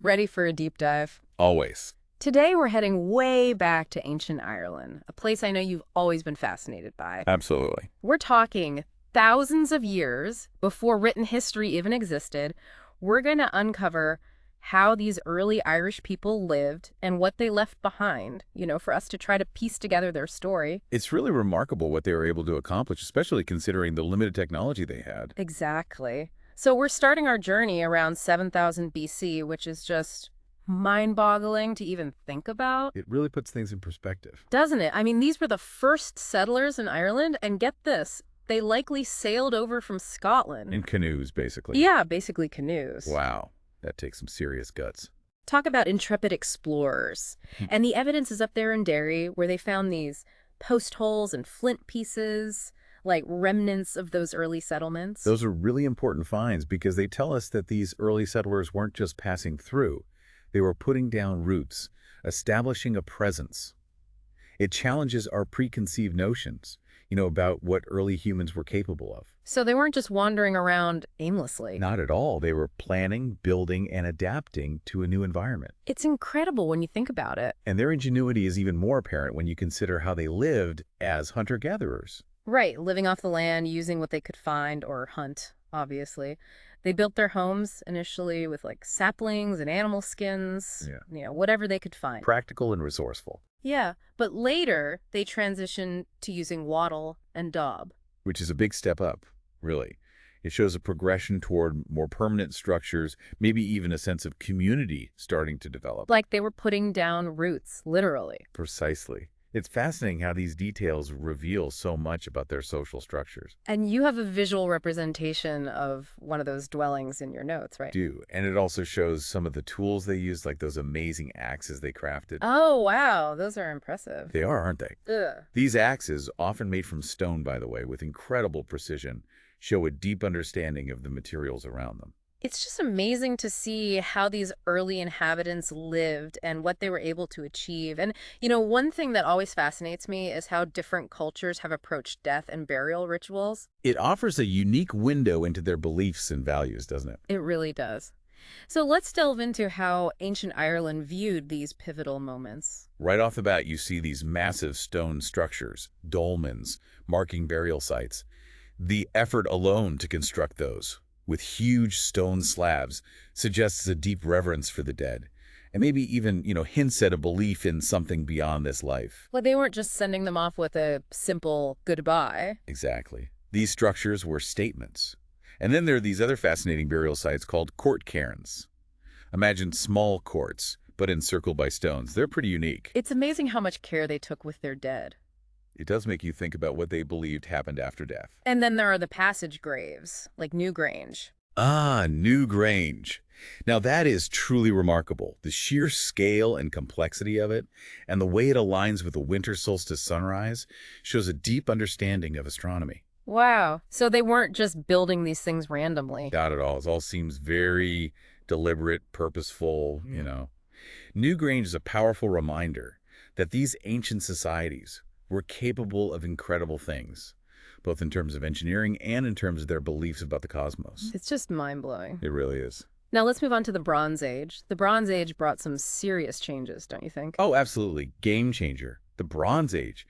Ready for a deep dive? Always. Today we're heading way back to ancient Ireland, a place I know you've always been fascinated by. Absolutely. We're talking thousands of years before written history even existed. We're going to uncover how these early Irish people lived and what they left behind, for us to try to piece together their story. It's really remarkable what they were able to accomplish, especially considering the limited technology they had. Exactly. So we're starting our journey around 7000 BC, which is just mind-boggling to even think about. It really puts things in perspective. Doesn't it? I mean, these were the first settlers in Ireland, and get this, they likely sailed over from Scotland. In canoes, basically. Yeah, basically canoes. Wow. That takes some serious guts. Talk about intrepid explorers. And the evidence is up there in Derry, where they found these post holes and flint pieces, like remnants of those early settlements. Those are really important finds because they tell us that these early settlers weren't just passing through. They were putting down roots, establishing a presence. It challenges our preconceived notions, about what early humans were capable of. So they weren't just wandering around aimlessly. Not at all. They were planning, building, and adapting to a new environment. It's incredible when you think about it. And their ingenuity is even more apparent when you consider how they lived as hunter-gatherers. Right, living off the land, using what they could find or hunt, obviously. They built their homes initially with like saplings and animal skins, whatever they could find. Practical and resourceful. Yeah, but later they transitioned to using wattle and daub. Which is a big step up, really. It shows a progression toward more permanent structures, maybe even a sense of community starting to develop. Like they were putting down roots, literally. Precisely. It's fascinating how these details reveal so much about their social structures. And you have a visual representation of one of those dwellings in your notes, right? I do. And it also shows some of the tools they used, like those amazing axes they crafted. Oh, wow. Those are impressive. They are, aren't they? Ugh. These axes, often made from stone, by the way, with incredible precision, show a deep understanding of the materials around them. It's just amazing to see how these early inhabitants lived and what they were able to achieve. And, one thing that always fascinates me is how different cultures have approached death and burial rituals. It offers a unique window into their beliefs and values, doesn't it? It really does. So let's delve into how ancient Ireland viewed these pivotal moments. Right off the bat, you see these massive stone structures, dolmens, marking burial sites. The effort alone to construct those, with huge stone slabs, suggests a deep reverence for the dead, and maybe even, hints at a belief in something beyond this life. Well, they weren't just sending them off with a simple goodbye. Exactly. These structures were statements. And then there are these other fascinating burial sites called court cairns. Imagine small courts, but encircled by stones. They're pretty unique. It's amazing how much care they took with their dead. It does make you think about what they believed happened after death. And then there are the passage graves, like Newgrange. Ah, Newgrange. Now that is truly remarkable. The sheer scale and complexity of it, and the way it aligns with the winter solstice sunrise, shows a deep understanding of astronomy. Wow. So they weren't just building these things randomly. Not at all. It all seems very deliberate, purposeful, Newgrange is a powerful reminder that these ancient societies were capable of incredible things, both in terms of engineering and in terms of their beliefs about the cosmos. It's just mind-blowing. It really is. Now let's move on to the Bronze Age. The Bronze Age brought some serious changes, don't you think? Oh, absolutely. Game changer. The Bronze Age,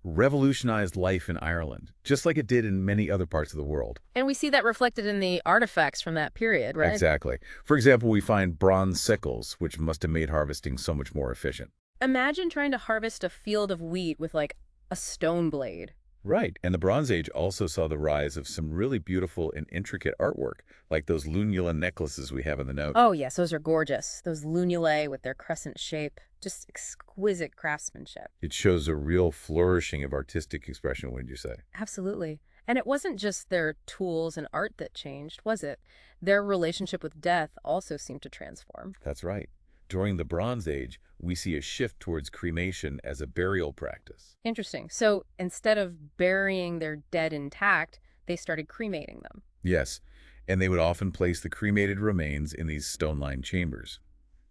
revolutionized life in Ireland, just like it did in many other parts of the world. And we see that reflected in the artifacts from that period, right? Exactly. For example, we find bronze sickles, which must have made harvesting so much more efficient. Imagine trying to harvest a field of wheat with, a stone blade. Right. And the Bronze Age also saw the rise of some really beautiful and intricate artwork, like those lunula necklaces we have in the note. Oh, yes, those are gorgeous. Those lunulae with their crescent shape. Just exquisite craftsmanship. It shows a real flourishing of artistic expression, wouldn't you say? Absolutely. And it wasn't just their tools and art that changed, was it? Their relationship with death also seemed to transform. That's right. During the Bronze Age, we see a shift towards cremation as a burial practice. Interesting. So instead of burying their dead intact, they started cremating them. Yes, and they would often place the cremated remains in these stone-lined chambers.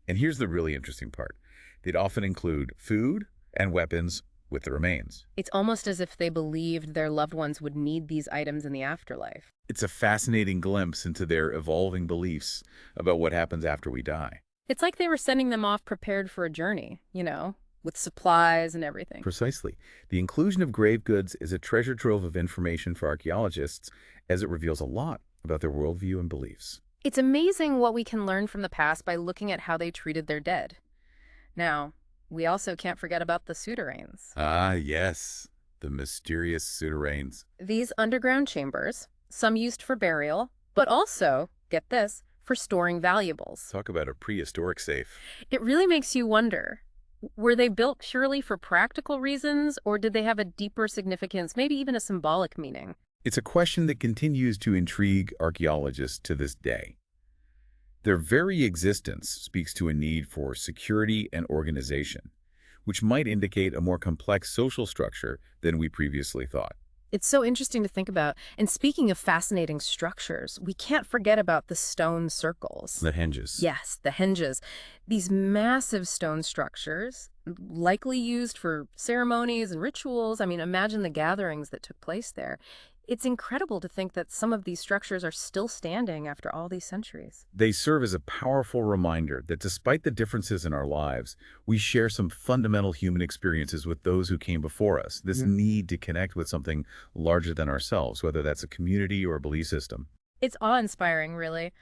And here's the really interesting part. They'd often include food and weapons with the remains. It's almost as if they believed their loved ones would need these items in the afterlife. It's a fascinating glimpse into their evolving beliefs about what happens after we die. It's like they were sending them off prepared for a journey, with supplies and everything. Precisely. The inclusion of grave goods is a treasure trove of information for archaeologists, as it reveals a lot about their worldview and beliefs. It's amazing what we can learn from the past by looking at how they treated their dead. Now, we also can't forget about the souterrains. Ah, yes, the mysterious souterrains. These underground chambers, some used for burial, but also, get this, for storing valuables. Talk about a prehistoric safe. It really makes you wonder, were they built purely for practical reasons, or did they have a deeper significance, maybe even a symbolic meaning? It's a question that continues to intrigue archaeologists to this day. Their very existence speaks to a need for security and organization, which might indicate a more complex social structure than we previously thought. It's so interesting to think about. And speaking of fascinating structures, we can't forget about the stone circles. The hinges. Yes, the hinges. These massive stone structures, likely used for ceremonies and rituals. I mean, imagine the gatherings that took place there. It's incredible to think that some of these structures are still standing after all these centuries. They serve as a powerful reminder that despite the differences in our lives, we share some fundamental human experiences with those who came before us. This need to connect with something larger than ourselves, whether that's a community or a belief system. It's awe-inspiring, really.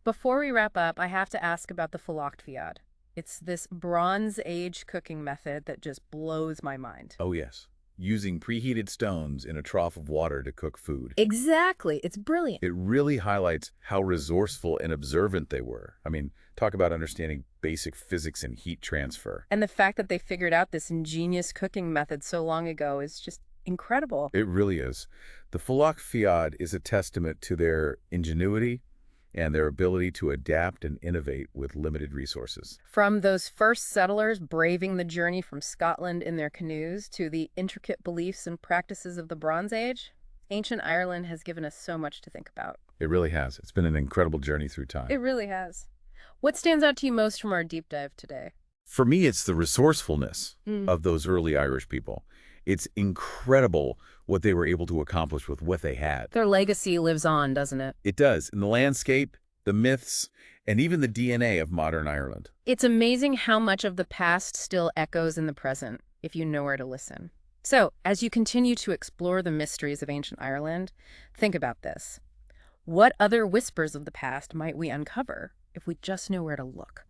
Before we wrap up, I have to ask about the Phylloxera. It's this Bronze Age cooking method that just blows my mind. Oh, yes. Using preheated stones in a trough of water to cook food. Exactly. It's brilliant. It really highlights how resourceful and observant they were. I mean, talk about understanding basic physics and heat transfer. And the fact that they figured out this ingenious cooking method so long ago is just incredible. It really is. The Phylloxera is a testament to their ingenuity and their ability to adapt and innovate with limited resources. From those first settlers braving the journey from Scotland in their canoes to the intricate beliefs and practices of the Bronze Age, ancient Ireland has given us so much to think about. It really has. It's been an incredible journey through time. It really has. What stands out to you most from our deep dive today? For me, it's the resourcefulness of those early Irish people. It's incredible what they were able to accomplish with what they had. Their legacy lives on, doesn't it? It does. In the landscape, the myths, and even the DNA of modern Ireland. It's amazing how much of the past still echoes in the present, if you know where to listen. So, as you continue to explore the mysteries of ancient Ireland, think about this. What other whispers of the past might we uncover if we just know where to look?